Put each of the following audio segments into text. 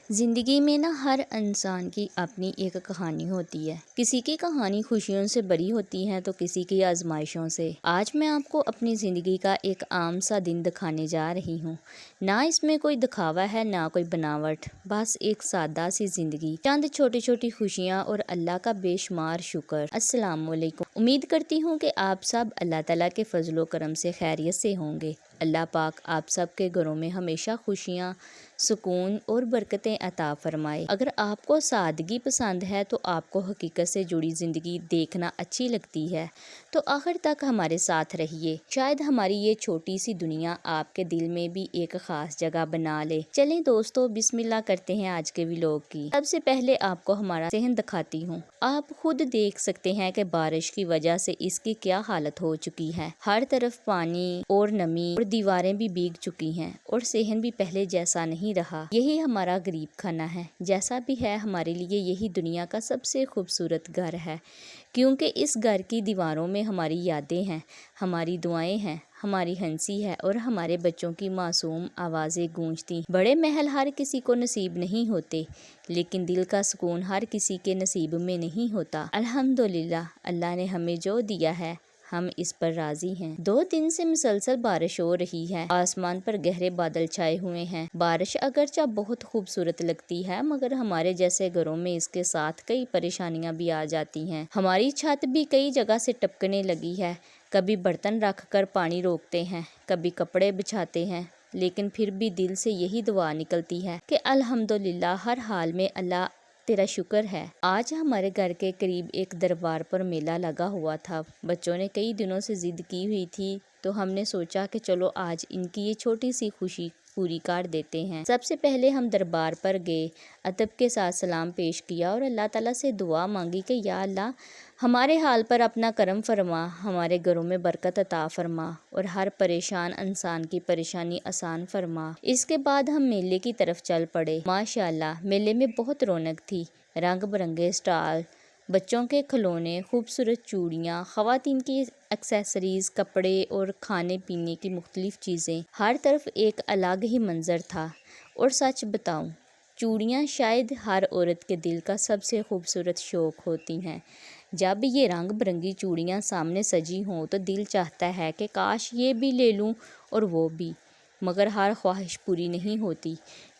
زندگی میں ہر انسان کی اپنی ایک کہانی ہوتی ہے۔ کسی کی کہانی خوشیوں سے بری ہوتی ہے تو کسی کی آزمائشوں سے۔ آج میں آپ کو اپنی زندگی کا ایک عام سا دن دکھانے جا رہی ہوں۔ نہ اس میں کوئی دکھاوا ہے، نہ کوئی بناوٹ، بس ایک سادہ سی زندگی، چند چھوٹی چھوٹی خوشیاں اور اللہ کا بے شمار شکر۔ السلام علیکم۔ امید کرتی ہوں کہ آپ سب اللہ تعالیٰ کے فضل و کرم سے خیریت سے ہوں گے۔ اللہ پاک آپ سب کے گھروں میں ہمیشہ خوشیاں، سکون اور برکتیں عطا فرمائے۔ اگر آپ کو سادگی پسند ہے تو آپ کو حقیقت سے جڑی زندگی دیکھنا اچھی لگتی ہے تو آخر تک ہمارے ساتھ رہیے، شاید ہماری یہ چھوٹی سی دنیا آپ کے دل میں بھی ایک خاص جگہ بنا لے۔ چلیں دوستو، بسم اللہ کرتے ہیں آج کے ولاگ کی۔ سب سے پہلے آپ کو ہمارا صحن دکھاتی ہوں۔ آپ خود دیکھ سکتے ہیں کہ بارش کی وجہ سے اس کی کیا حالت ہو چکی ہے۔ ہر طرف پانی اور نمی اور دیواریں بھی بھیگ چکی ہیں اور صحن بھی پہلے جیسا نہیں رہا۔ یہی ہمارا غریب خانہ ہے، جیسا بھی ہے ہمارے لیے یہی دنیا کا سب سے خوبصورت گھر ہے، کیونکہ اس گھر کی دیواروں میں ہماری یادیں ہیں، ہماری دعائیں ہیں، ہماری ہنسی ہے اور ہمارے بچوں کی معصوم آوازیں گونجتی۔ بڑے محل ہر کسی کو نصیب نہیں ہوتے، لیکن دل کا سکون ہر کسی کے نصیب میں نہیں ہوتا۔ الحمدللہ، اللہ نے ہمیں جو دیا ہے ہم اس پر راضی ہیں۔ 2 دن سے مسلسل بارش ہو رہی ہے، آسمان پر گہرے بادل چھائے ہوئے ہیں۔ بارش اگرچہ بہت خوبصورت لگتی ہے، مگر ہمارے جیسے گھروں میں اس کے ساتھ کئی پریشانیاں بھی آ جاتی ہیں۔ ہماری چھت بھی کئی جگہ سے ٹپکنے لگی ہے، کبھی برتن رکھ کر پانی روکتے ہیں، کبھی کپڑے بچھاتے ہیں، لیکن پھر بھی دل سے یہی دعا نکلتی ہے کہ الحمدللہ، ہر حال میں اللہ تیرا شکر ہے۔ آج ہمارے گھر کے قریب ایک دربار پر میلہ لگا ہوا تھا۔ بچوں نے کئی دنوں سے ضد کی ہوئی تھی تو ہم نے سوچا کہ چلو آج ان کی یہ چھوٹی سی خوشی پوری کر دیتے ہیں۔ سب سے پہلے ہم دربار پر گئے، ادب کے ساتھ سلام پیش کیا اور اللہ تعالیٰ سے دعا مانگی کہ یا اللہ، ہمارے حال پر اپنا کرم فرما، ہمارے گھروں میں برکت عطا فرما اور ہر پریشان انسان کی پریشانی آسان فرما۔ اس کے بعد ہم میلے کی طرف چل پڑے۔ ماشاءاللہ، میلے میں بہت رونق تھی، رنگ برنگے اسٹال، بچوں کے کھلونے، خوبصورت چوڑیاں، خواتین کی ایکسیسریز، کپڑے اور کھانے پینے کی مختلف چیزیں، ہر طرف ایک الگ ہی منظر تھا۔ اور سچ بتاؤں، چوڑیاں شاید ہر عورت کے دل کا سب سے خوبصورت شوق ہوتی ہیں۔ جب یہ رنگ برنگی چوڑیاں سامنے سجی ہوں تو دل چاہتا ہے کہ کاش یہ بھی لے لوں اور وہ بھی، مگر ہر خواہش پوری نہیں ہوتی،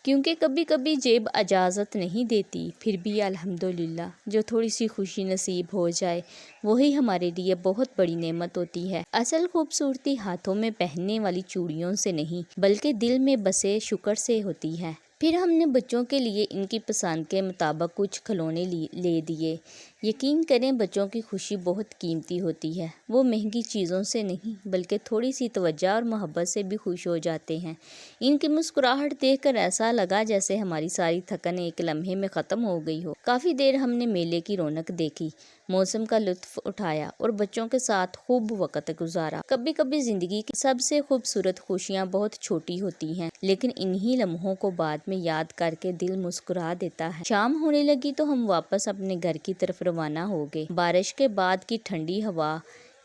کیونکہ کبھی کبھی جیب اجازت نہیں دیتی۔ پھر بھی الحمدللہ، جو تھوڑی سی خوشی نصیب ہو جائے وہی ہمارے لیے بہت بڑی نعمت ہوتی ہے۔ اصل خوبصورتی ہاتھوں میں پہننے والی چوڑیوں سے نہیں، بلکہ دل میں بسے شکر سے ہوتی ہے۔ پھر ہم نے بچوں کے لیے ان کی پسند کے مطابق کچھ کھلونے لے دیے۔ یقین کریں، بچوں کی خوشی بہت قیمتی ہوتی ہے، وہ مہنگی چیزوں سے نہیں بلکہ تھوڑی سی توجہ اور محبت سے بھی خوش ہو جاتے ہیں۔ ان کی مسکراہٹ دیکھ کر ایسا لگا جیسے ہماری ساری تھکن ایک لمحے میں ختم ہو گئی ہو۔ کافی دیر ہم نے میلے کی رونق دیکھی، موسم کا لطف اٹھایا اور بچوں کے ساتھ خوب وقت گزارا۔ کبھی کبھی زندگی کی سب سے خوبصورت خوشیاں بہت چھوٹی ہوتی ہیں، لیکن انہی لمحوں کو بعد میں یاد کر کے دل مسکرا دیتا ہے۔ شام ہونے لگی تو ہم واپس اپنے گھر کی طرف روانہ ہو گئے۔ بارش کے بعد کی ٹھنڈی ہوا،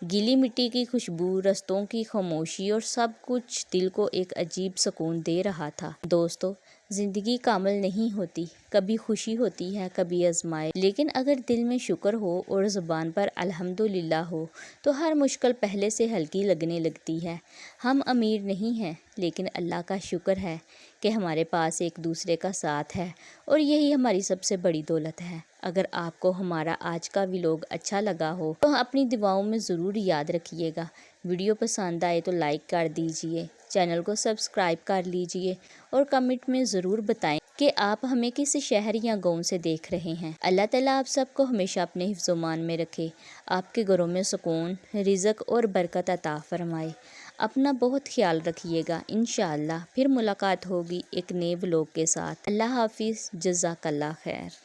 گیلی مٹی کی خوشبو، رستوں کی خاموشی اور سب کچھ دل کو ایک عجیب سکون دے رہا تھا۔ دوستو، زندگی کامل نہیں ہوتی، کبھی خوشی ہوتی ہے، کبھی آزمائش، لیکن اگر دل میں شکر ہو اور زبان پر الحمدللہ ہو تو ہر مشکل پہلے سے ہلکی لگنے لگتی ہے۔ ہم امیر نہیں ہیں، لیکن اللہ کا شکر ہے کہ ہمارے پاس ایک دوسرے کا ساتھ ہے اور یہی ہماری سب سے بڑی دولت ہے۔ اگر آپ کو ہمارا آج کا ولاگ اچھا لگا ہو تو اپنی دعاؤں میں ضرور یاد رکھیے گا۔ ویڈیو پسند آئے تو لائک کر دیجئے، چینل کو سبسکرائب کر لیجئے اور کمنٹ میں ضرور بتائیں کہ آپ ہمیں کس شہر یا گاؤں سے دیکھ رہے ہیں۔ اللہ تعالیٰ آپ سب کو ہمیشہ اپنے حفظ و امان میں رکھے، آپ کے گھروں میں سکون، رزق اور برکت عطا فرمائے۔ اپنا بہت خیال رکھیے گا۔ انشاءاللہ پھر ملاقات ہوگی ایک نئے ولاگ کے ساتھ۔ اللہ حافظ، جزاک اللہ خیر۔